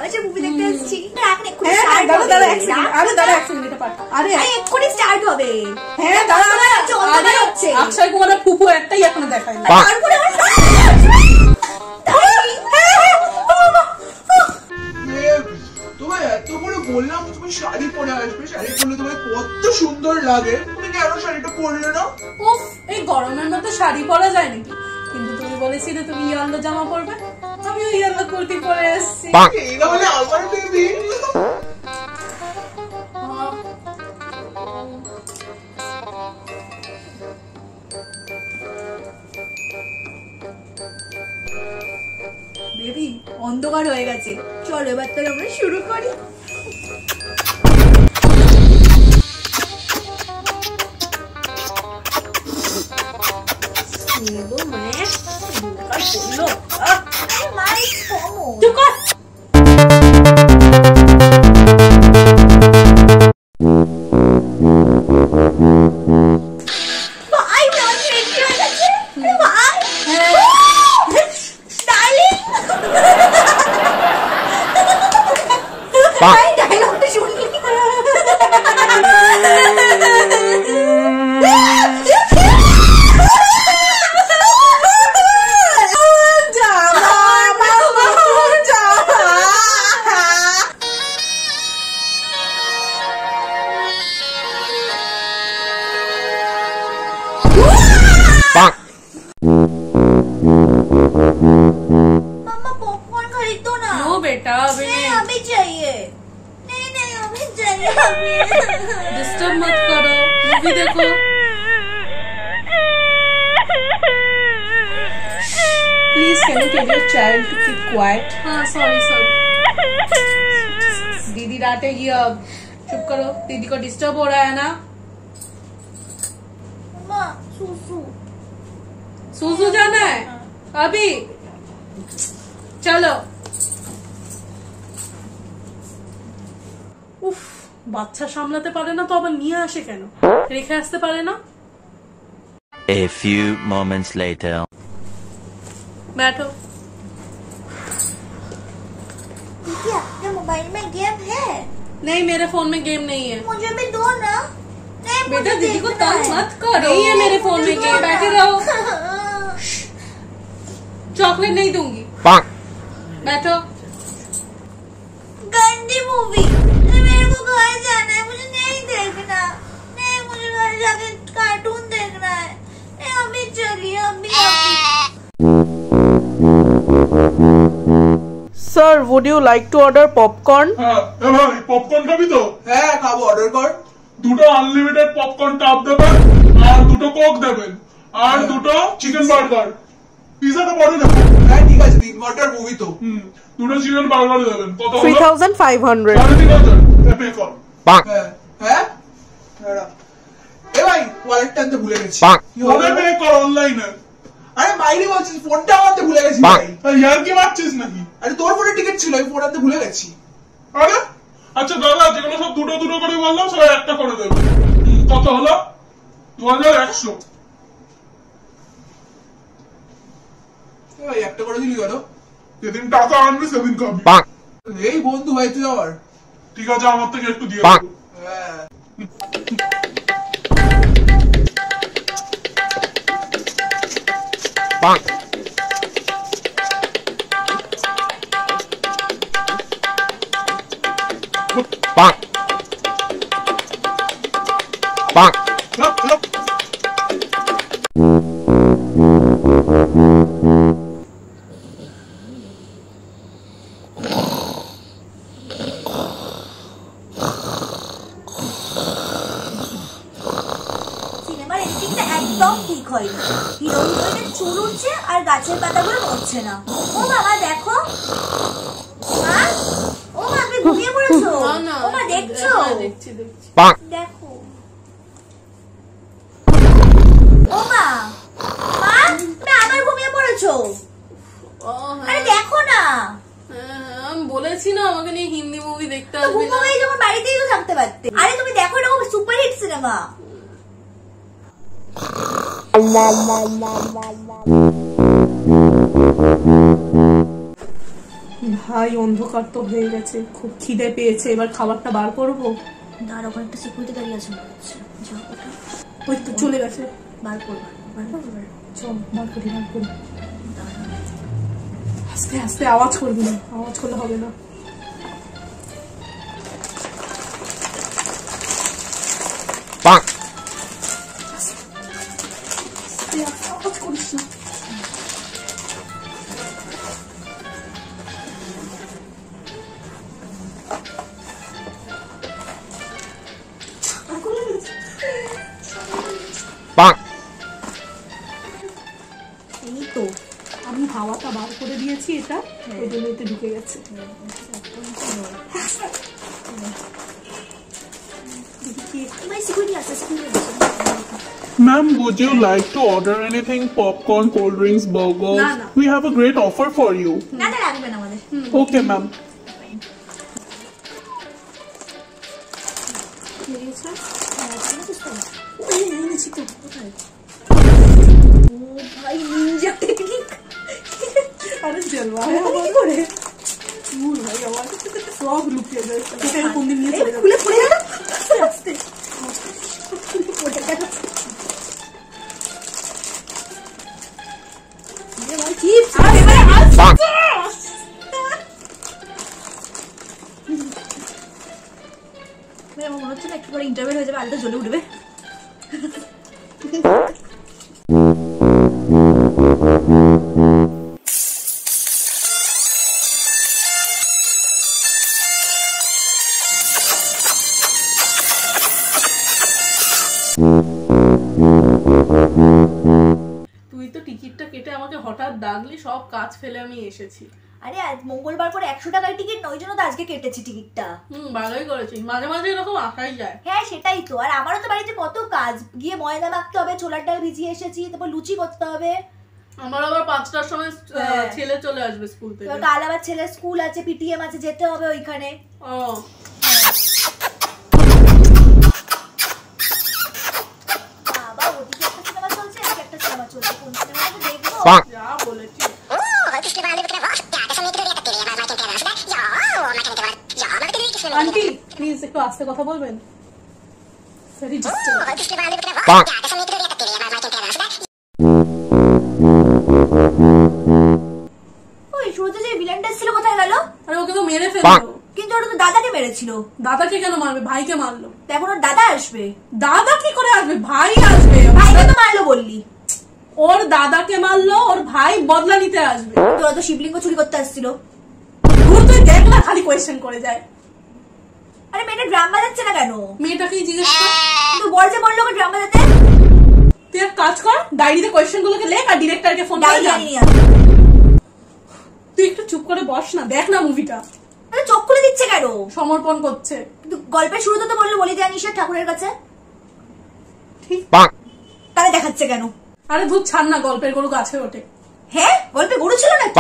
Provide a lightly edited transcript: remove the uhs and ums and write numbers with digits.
ভালোবাসার মুভি দেখতে এসেছি। স্টার্ট হবে। হ্যাঁ অক্ষয় কুমারের ফুফু একটাই এখনো দেখায় না। তোমায় এত করে বললাম তুমি শাড়ি পরে আসবে, শাড়ি পরলে তোমায় কত সুন্দর লাগে, তুমি কেন শাড়িটা পরলে না? উফ, এই গরমের মধ্যে শাড়ি পরা যায় নাকি? কিন্তু তুমি বলেছিলে তুমি ইয়েলো জামা পরবে, আমিও ইয়েলো কুর্তি পরে এসেছি। এটা বলে আমার বেবি। বেবি অন্ধকার হয়ে গেছে, চলো এবার তাহলে আমরা শুরু করি। मम्मा पॉपकॉर्न खरीद दो ना। नो बेटा अभी नहीं अभी चाहिए। नहीं नहीं अभी चाहिए अभी। डिस्टर्ब मत करो, मूवी देखो। Please can you tell your child to keep quiet? हाँ सॉरी दीदी डांटेगी अब, चुप करो, दीदी को डिस्टर्ब हो रहा है ना। मम्मा सूसू सूसू जाना है अभी, चलो। উফ, বাচ্চা সামলাতে পারে না তো আবার নিয়ে আসে কেন, রেখে আসতে পারে না। A few moments later. बैठो। दीदी आपके मोबाइल में गेम है? नहीं मेरे फोन में गेम नहीं है। मुझे भी दो ना। नहीं बेटा दीदी को तंग मत करो, नहीं है मेरे फोन में गेम, बैठे रहो। चॉकलेट नहीं दूंगी, बैठो। गंदी मूवी, मेरे को घर जाना है, मुझे नहीं देखना। नहीं मुझे घर जाके कार्टून देखना है। नहीं अभी चलिए अभी। Sir, would you like to order popcorn? হ্যাঁ ভাই পপকর্ন খাবি তো? হ্যাঁ খাবো, অর্ডার কর। দুটো আনলিমিটেড পপকর্ন টাপ দেবেন, আর দুটো কোক দেবেন, আর দুটো চিকেন বার্গার। পিজাটা পরে না? হ্যাঁ ঠিক আছে, 3 ঘন্টার মুভি তো। দুটো চিকেন বার্গার দেবেন। কত হলো? 3,500. 3,500 পে কর। হ্যাঁ হ্যাঁ এ ভাই ওয়ালেটটা আনতে ভুলে গেছি। কবে পে কর অনলাইনে? আরে মাইরি বলছিস, ফোনটা আনতে ভুলে গেছি ভাই। ইয়ার কি মারছিস নাকি? আরে তোর ফোনে টিকিট ছিল, আমি ফোন আনতে ভুলে গেছি। আরে আচ্ছা দাদা, যেগুলো সব দুটো দুটো করে বললাম সবাই একটা করে দেবে। কত হলো? 2,100। ভাই একটা করে দিলি কেন? যেদিন টাকা আনবি সেদিন খাবি। এই বন্ধু ভাই তুই আমার। ঠিক আছে, আমার থেকে একটু দিয়ে দেবো। হ্যাঁ সিনেমার এডিটিংটা একদম ঠিক হয়নি। হিরো হিরোইনের চুল উঠছে আর গাছের পাতাগুলো নড়ছে না। ও বাবা দেখো, মা ও মা তুমি ঘুমিয়ে পড়েছো? ও মা দেখছো? দেখছি দেখছি। দেখো ও মা, মা তুমি আবার ঘুমিয়ে পড়েছো? আরে দেখো না। আমি বলেছি না আমাকে নিয়ে হিন্দি মুভি দেখতে তো আসবি না। ঘুমোবেই যখন বাড়িতেই তো থাকতে পারতে। আরে তুমি দেখো, এটা খুব সুপার হিট সিনেমা। ভাই অন্ধকার তো হয়ে গেছে, খুব খিদে পেয়েছে, এবার খাবারটা বার করবো। আর ওখানে একটা সিকিউরিটি দাঁড়িয়ে আছে মনে হচ্ছে, যাও ওটা ওই তো চলে গেছে। বার করবা, বার করবা। চল বার করি, বার করি। আস্তে আস্তে আওয়াজ করবি না, আওয়াজ করলে হবে না। আওয়াজ করিস না। এই তো আমি হাওয়াটা বার করে দিয়েছি, এটা ওই জন্য এতে ঢুকে গেছে। ভাই সিকিউরিটি আছে, সিকিউরিটি আছে। Ma'am, would you like to order anything? Popcorn, cold drinks, burgers? No, no. We have a great offer for you. না না লাগবে না আমাদের। Okay, ma'am. লেগেছে? ওই এনেছি তো কোথায়? ও ভাই নিনজা টেকনিক। আরে জলবা কি করে চুল ভাই আমার সব লুকিয়ে যায়। এটা কোন দিন নিয়ে চলে যাবে? খুলে খুলে গেল আস্তে পড়ে গেল। এ ভাই কি আরে ভাই আমার মনে হচ্ছে না একটু পরে ইন্টারভিউ হয়ে যাবে, আলটা জ্বলে উঠবে। তুই তো টিকিটটা কেটে আমাকে হঠাৎ ডাকলি, সব কাজ ফেলে আমি এসেছি। আরে আজ মঙ্গলবার করে 100 টাকার টিকিট নয়, জন্য তো আজকে কেটেছি টিকিটটা। ভালোই করেছিস, মাঝে মাঝে এরকম আঁকাই যায়। হ্যাঁ সেটাই তো, আর আমারও তো বাড়িতে কত কাজ, গিয়ে ময়দা মাখতে হবে, ছোলার ডাল ভিজিয়ে এসেছি, তারপর লুচি করতে হবে। আমার আবার 5টার সময় ছেলে চলে আসবে স্কুল থেকে। এবার কাল আবার ছেলের স্কুল আছে, পিটিএম আছে, যেতে হবে ওইখানে। ও বাবা ওদিকে একটা সিনেমা চলছে, এদিকে একটা সিনেমা চলছে, কোন সিনেমাটা দেখবো? যা বলেছি। আন্টি প্লিজ একটু আস্তে কথা বলবেন, ভেরি ডিস্টার্ব। ওই শুরুতে যে ভিলেনটা ছিল কোথায় গেল? আরে ওকে তো মেরে ফেললো। কিন্তু ওটা তো দাদাকে মেরেছিল। দাদাকে কেন মারবে? ভাইকে মারলো। তো এখন ওর দাদা আসবে। দাদা কি করে আসবে? ভাই আসবে। ভাইকে তো মারলো বললি। ওর দাদাকে মারলো, ওর ভাই বদলা নিতে আসবে। তোরা তো শিবলিঙ্গ চুরি করতে আসছিল। ভুল তুই দেখ না, খালি কোয়েশ্চেন করে যায়। আরে মেয়েটা ড্রাম বাজাচ্ছে না কেন? মেয়েটাকেই জিজ্ঞেস কর। কিন্তু বল যে বললো ড্রাম বাজাতে। তুই এক কাজ কর, ডায়েরিতে কোয়েশ্চেন গুলোকে লেখ আর ডিরেক্টরকে ফোন করে ডাইরি জান। আনি আসবে। তুই একটু চুপ করে বস না, দেখ না মুভিটা। আরে চোখ খুলে দিচ্ছে কেন? সমর্পণ করছে। কিন্তু গল্পের শুরুতে তো বললো বলি দেয়া নিষেধ ঠাকুরের কাছে। ঠিক। তাহলে দেখাচ্ছে কেন? আরে ধূপ ছাড় না, গল্পের গরু গাছে ওঠে। হ্যাঁ গল্পে গরু ছিল নাকি?